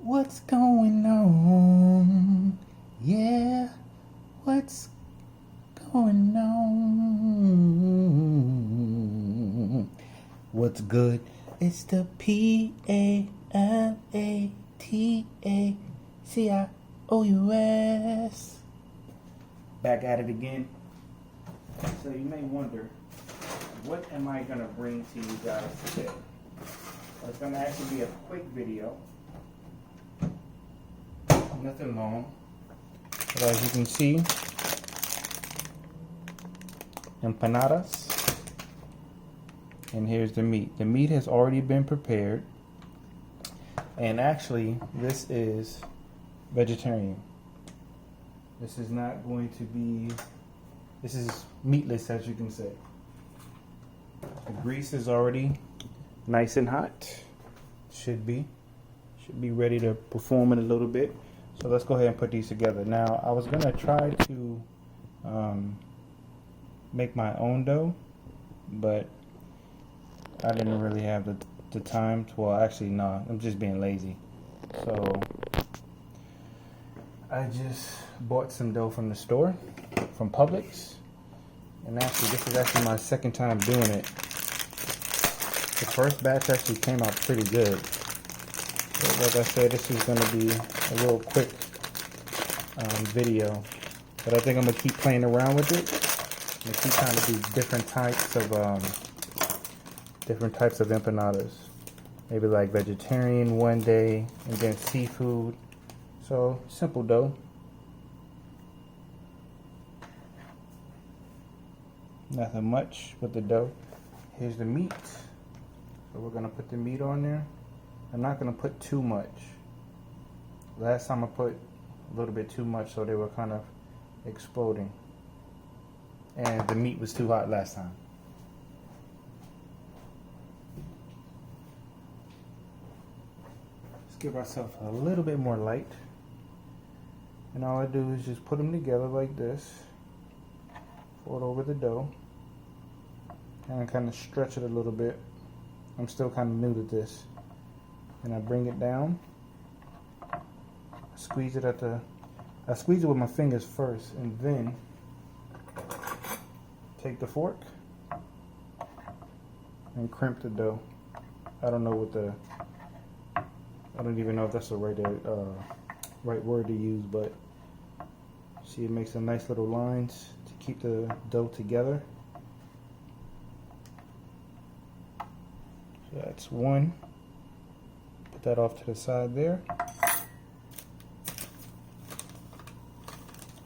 What's going on? Yeah, what's going on? What's good? It's the PALATACIOUS. Back at it again. So you may wonder, what am I going to bring to you guys today? Well, it's going to actually be a quick video. Nothing long. But as you can see, empanadas. And here's the meat. The meat has already been prepared. And actually, this is vegetarian. This is not going to be, this is meatless, as you can say. The grease is already nice and hot. Should be ready to perform in a little bit. So let's go ahead and put these together. Now, I was gonna try to make my own dough, but I didn't really have the time to, well, actually, no, I'm just being lazy. So I just bought some dough from the store, from Publix. And actually, this is actually my second time doing it. The first batch actually came out pretty good. But like I said, this is going to be a real quick video. But I think I'm going to keep playing around with it. I'm going to keep trying to do different types of empanadas. Maybe like vegetarian one day, and then seafood. So, simple dough. Nothing much with the dough. Here's the meat. So we're going to put the meat on there. I'm not going to put too much. Last time I put a little bit too much, so they were kind of exploding. And the meat was too hot last time. Let's give ourselves a little bit more light. And all I do is just put them together like this. Fold over the dough. And I kind of stretch it a little bit. I'm still kind of new to this. And I bring it down. I squeeze it with my fingers first, and then take the fork and crimp the dough. I don't even know if that's the right word to use, but see, it makes a nice little lines to keep the dough together. So that's one. Put that off to the side there.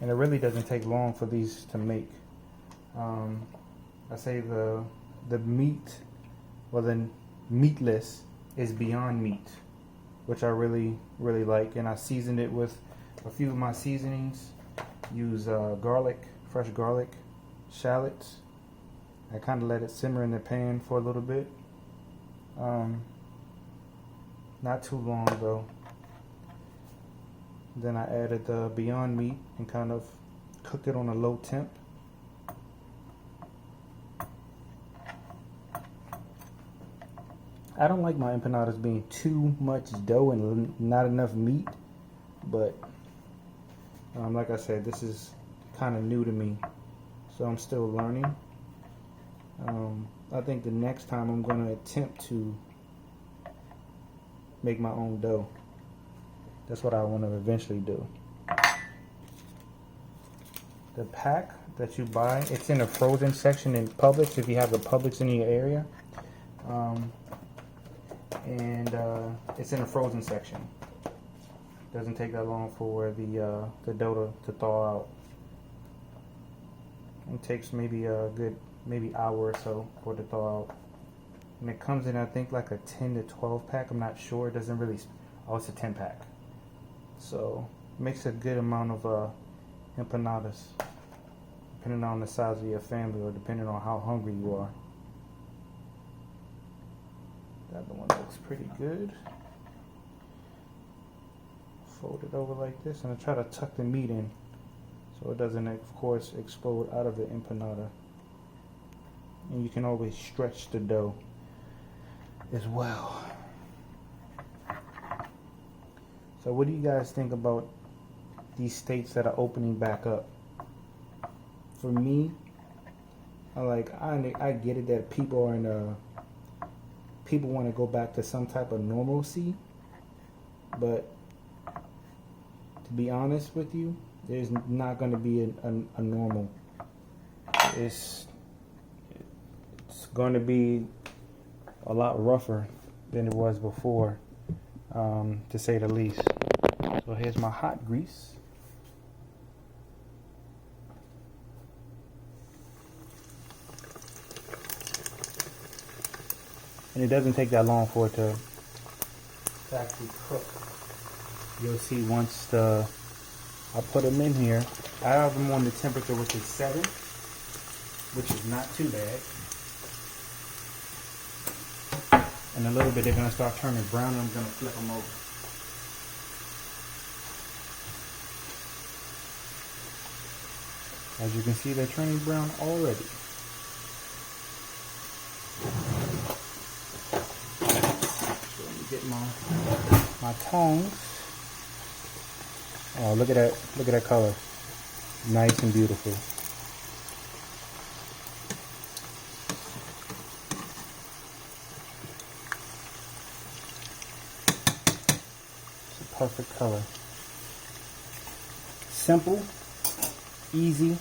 And it really doesn't take long for these to make. I say the meat, well, the meatless is beyond meat, which I really like. And I seasoned it with a few of my seasonings. Use garlic, fresh garlic, shallots. I kind of let it simmer in the pan for a little bit. Not too long though. Then I added the Beyond Meat and kind of cooked it on a low temp. I don't like my empanadas being too much dough and not enough meat, but like I said, this is kind of new to me, so I'm still learning. I think the next time I'm going to attempt to make my own dough. That's what I want to eventually do. The pack that you buy, it's in the frozen section in Publix, if you have a Publix in your area. It's in the frozen section. Doesn't take that long for the dough to thaw out. It takes maybe a good hour or so for it to thaw out. And it comes in, I think, like a 10 to 12 pack. I'm not sure. It doesn't really. Oh, it's a 10 pack. So it makes a good amount of empanadas, depending on the size of your family or depending on how hungry you are. The other one looks pretty good. Fold it over like this, and I try to tuck the meat in so it doesn't, of course, explode out of the empanada. And you can always stretch the dough as well. So what do you guys think about these states that are opening back up? For me, I get it that people want to go back to some type of normalcy, but to be honest with you, there's not going to be a normal. It's going to be a lot rougher than it was before, to say the least. So here's my hot grease. And it doesn't take that long for it to actually cook. You'll see once I put them in here. I have them on the temperature which is 7, which is not too bad. In a little bit they're going to start turning brown and I'm going to flip them over. As you can see, they're turning brown already. So let me get my tongs. Oh, look at that color. Nice and beautiful. It's a perfect color. Simple, easy,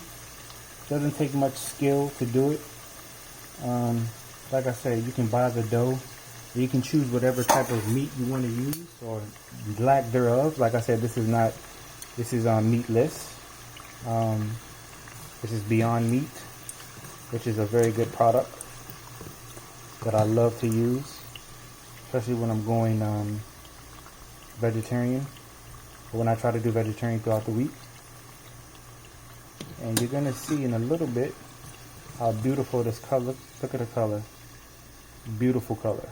doesn't take much skill to do it. Like I said, you can buy the dough. You can choose whatever type of meat you want to use or lack thereof. Like I said, this is Meatless. This is Beyond Meat, which is a very good product that I love to use, especially when I'm going vegetarian, or when I try to do vegetarian throughout the week. And you're gonna see in a little bit how beautiful this color. Look at the color. Beautiful color.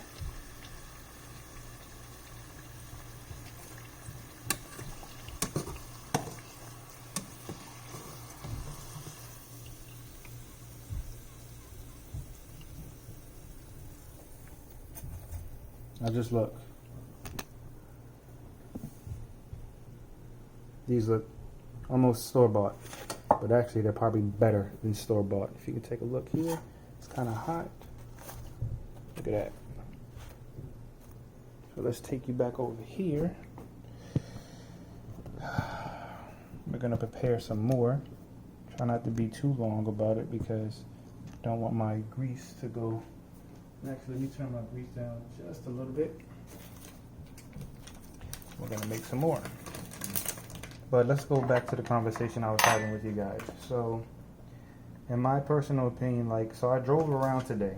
Now just look. These look almost store-bought, but actually they're probably better than store-bought. If you can take a look here, it's kind of hot. Look at that. So let's take you back over here. We're gonna prepare some more. Try not to be too long about it because I don't want my grease to go. Actually, let me turn my grease down just a little bit. We're gonna make some more. But let's go back to the conversation I was having with you guys. So, in my personal opinion, so I drove around today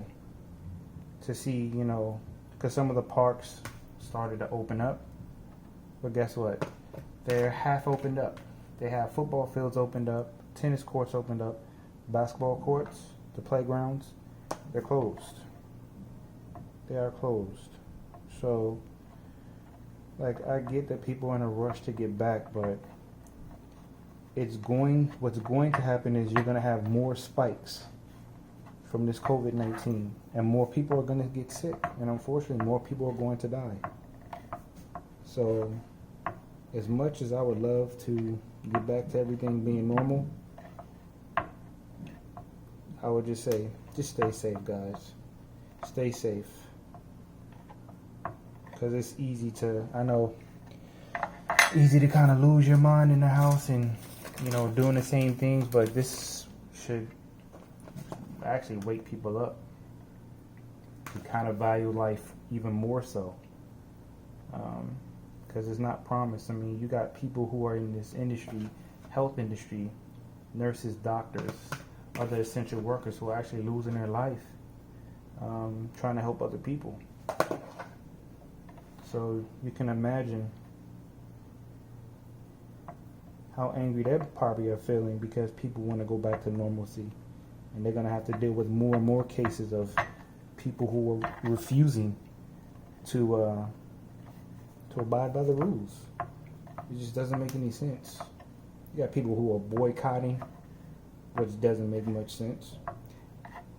to see, because some of the parks started to open up. But guess what? They're half opened up. They have football fields opened up, tennis courts opened up, basketball courts, the playgrounds, they're closed. They are closed. So, I get that people are in a rush to get back, but what's going to happen is you're going to have more spikes from this COVID-19, and more people are going to get sick, and unfortunately more people are going to die. So as much as I would love to get back to everything being normal, I would just say, just stay safe, guys. Stay safe. Because it's easy to kind of lose your mind in the house and, doing the same things, but this should actually wake people up to kind of value life even more so. Because it's not promised. I mean, you got people who are in this industry, health industry, nurses, doctors, other essential workers who are actually losing their life trying to help other people. So you can imagine how angry they probably are feeling because people want to go back to normalcy. And they're going to have to deal with more and more cases of people who are refusing to abide by the rules. It just doesn't make any sense. You got people who are boycotting, which doesn't make much sense.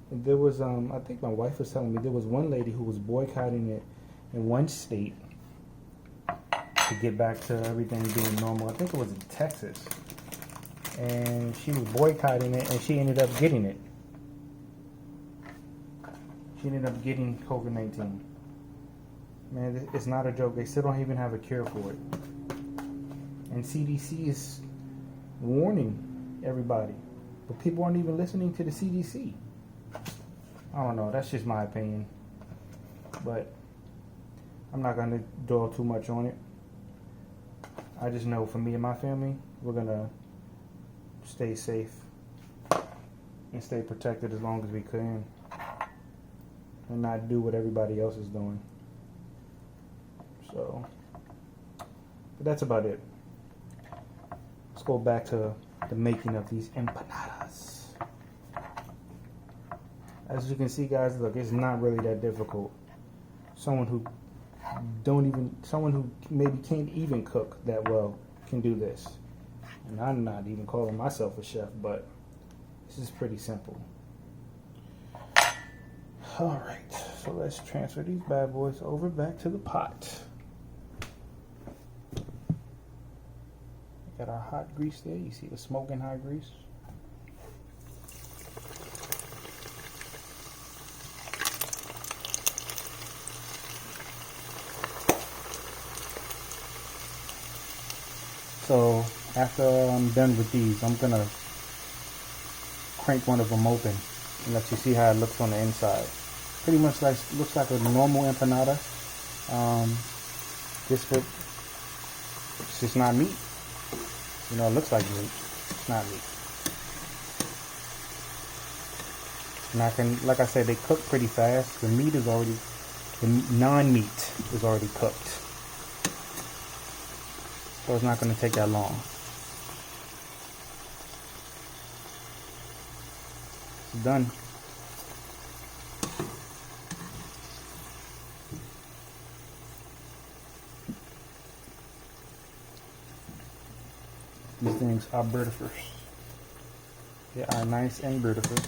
And there was, I think my wife was telling me, there was one lady who was boycotting it in one state, to get back to everything being normal. I think it was in Texas. And she was boycotting it, and she ended up getting it. She ended up getting COVID-19. Man, it's not a joke. They still don't even have a cure for it. And CDC is warning everybody. But people aren't even listening to the CDC. I don't know. That's just my opinion. But I'm not going to dwell too much on it. I just know for me and my family, we're going to stay safe and stay protected as long as we can. And not do what everybody else is doing. So, but that's about it. Let's go back to the making of these empanadas. As you can see, guys, look, it's not really that difficult. Someone who maybe can't even cook that well can do this. And I'm not even calling myself a chef, but this is pretty simple. All right, so let's transfer these bad boys over back to the pot. Got our hot grease there. You see the smoking hot grease? So after I'm done with these, I'm gonna crank one of them open and let you see how it looks on the inside. Pretty much looks like a normal empanada. It's just not meat. You know, it looks like meat. It's not meat. And like I said, they cook pretty fast. The non-meat is already cooked. So it's not going to take that long. It's done. These things are birtifers. They are nice and birtifers.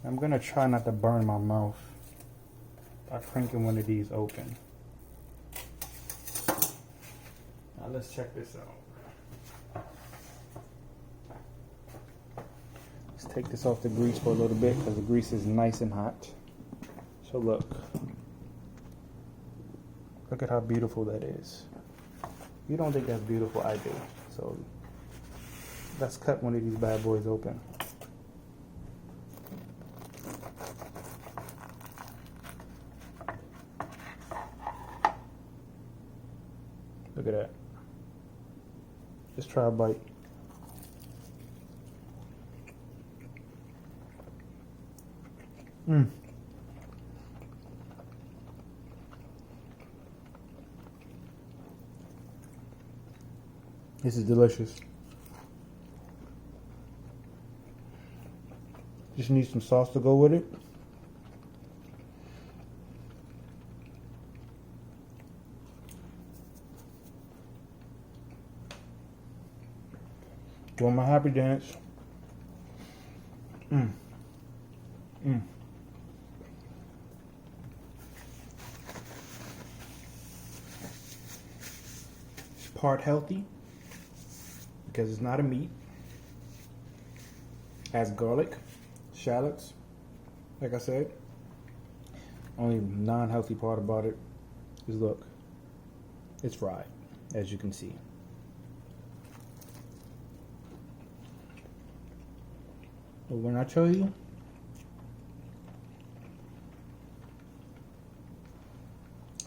I'm going to try not to burn my mouth by cranking one of these open. Now let's check this out. Let's take this off the grease for a little bit because the grease is nice and hot. So look at how beautiful that is. If you don't think that's beautiful, I do. So let's cut one of these bad boys open. Look at that. Just try a bite. This is delicious. Just need some sauce to go with it. Doing my happy dance. It's part healthy because it's not a meat. Has garlic, shallots, like I said. Only non-healthy part about it is, look, it's fried, as you can see. But when I tell you,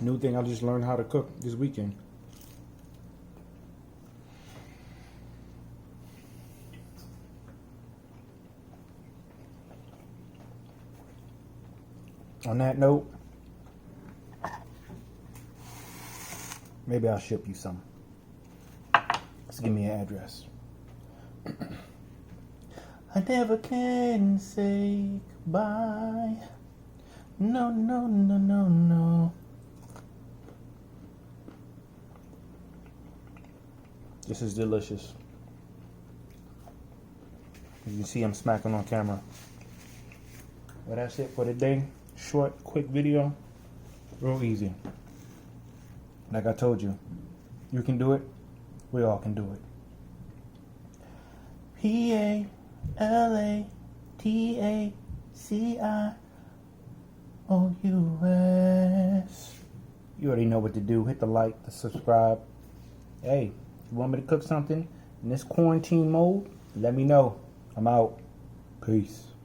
new thing I just learned how to cook this weekend. On that note, maybe I'll ship you some. Just give me an address. I never can say goodbye. No, no, no, no, no. This is delicious. As you see, I'm smacking on camera. Well, that's it for today. short, quick video. Real easy. Like I told you, you can do it. We all can do it. PALATACIOUS. You already know what to do. Hit the like, the subscribe. Hey, you want me to cook something in this quarantine mode? Let me know. I'm out. Peace.